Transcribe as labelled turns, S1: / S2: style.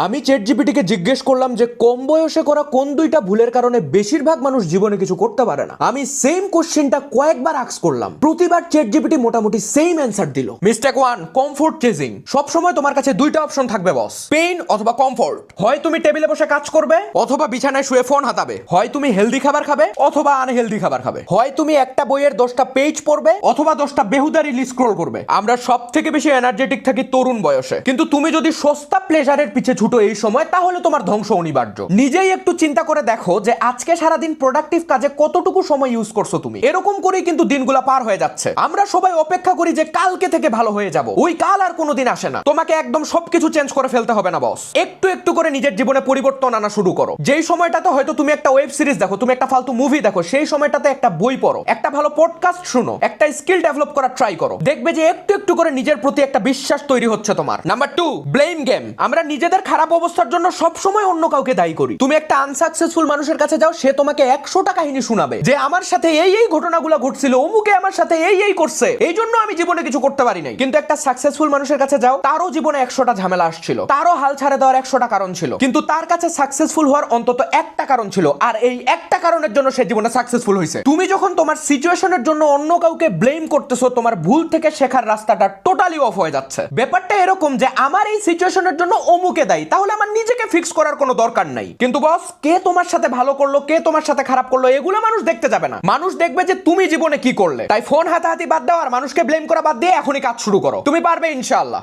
S1: আমি চ্যাটজিপিটিকে জিজ্ঞেস করলাম যে কম বয়সে করা কোন দুইটা ভুলের কারণে বেশিরভাগ মানুষ জীবনে কিছু করতে পারে না। আমি সেম কোশ্চেনটা কয়েকবার আস্ক করলাম, প্রতিবার চ্যাটজিপিটি মোটামুটি সেম অ্যান্সার দিল। Mistake 1, comfort chasing. সব সময় তোমার কাছে দুইটা অপশন থাকবে বস, পেইন অথবা কমফোর্ট। হয় তুমি টেবিলে বসে কাজ করবে অথবা বিছানায় শুয়ে ফোন হাতাবে। হয় তুমি হেলদি খাবার খাবে অথবা আনহেলদি খাবার খাবে। হয় তুমি একটা বইয়ের 10টা পেজ পড়বে অথবা 10টা বেহুদা রিল স্ক্রল করবে। আমরা সব থেকে বেশি এনার্জেটিক থাকি তরুণ বয়সে, কিন্তু তুমি যদি সস্তা প্লেজারের পিছে ছুটো এই সময়, তাহলে তোমার ধ্বংস অনিবার্য। নিজেই একটু চিন্তা করে দেখো যে আজকে সারাদিন প্রোডাক্টিভ কাজে কতটুকু সময় ইউজ করছো তুমি। এরকম করেই কিন্তু দিনগুলো পার হয়ে যাচ্ছে। আমরা সবাই অপেক্ষা করি যে কালকে থেকে ভালো হয়ে যাব, ওই কাল আর কোনোদিন আসে না। তোমাকে একদম সবকিছু চেঞ্জ করে ফেলতে হবে না বস, একটু একটু করে নিজের জীবনে পরিবর্তন আনা শুরু করো। যেই সময়টাতে হয়তো তুমি একটা ওয়েব সিরিজ দেখো, তুমি একটা ফালতু মুভি দেখো, সেই সময়টাতে একটা বই পড়ো, একটা ভালো পডকাস্ট শুনো, একটা স্কিল ডেভেলপ করার ট্রাই করো। দেখবে যে একটু একটু করে নিজের প্রতি একটা বিশ্বাস তৈরি হচ্ছে তোমার। Number 2, blame game. আমরা নিজেদের খারাপ অবস্থার জন্য সব সময় অন্য কাউকে দায়ী করি। তুমি একটা আনসাকসেসফুল মানুষের কাছে যাও, সে তোমাকে 100টা কাহিনী শোনাবে যে আমার সাথে এই এই ঘটনাগুলো ঘটছিল, অমুকে আমার সাথে এই এই করছে, এই জন্য আমি জীবনে কিছু করতে পারি নাই। কিন্তু একটা সাকসেসফুল মানুষের কাছে যাও, তারও জীবনে 100টা ঝামেলা আসছিল, তারও হাল ছাড়ে দেওয়ার 100টা কারণ ছিল, কিন্তু তার কাছে সাকসেসফুল হওয়ার অন্তত একটা কারণ ছিল, আর এই একটা কারণের জন্য সে জীবনে সাকসেসফুল হয়েছে। তুমি যখন তোমার সিচুয়েশনের জন্য অন্য কাউকে ব্লেম করতেছো, তোমার ভুল থেকে শেখার রাস্তাটা টোটালি অফ হয়ে যাচ্ছে। ব্যাপারটা এরকম যে আমার এই সিচুয়েশনের জন্য অমুকে দায়ী, তাহলে আমার নিজেকে ফিক্স করার কোনো দরকার নাই। কিন্তু বস, কে তোমার সাথে ভালো করলো, কে তোমার সাথে খারাপ করলো, এগুলো মানুষ দেখতে যাবে না। মানুষ দেখবে যে তুমি জীবনে কি করলে। তাই ফোন হাতাহাতি বাদ দাও আর মানুষকে ব্লেম করা বাদ দিয়ে এখনই কাজ শুরু করো। তুমি পারবে ইনশাআল্লাহ।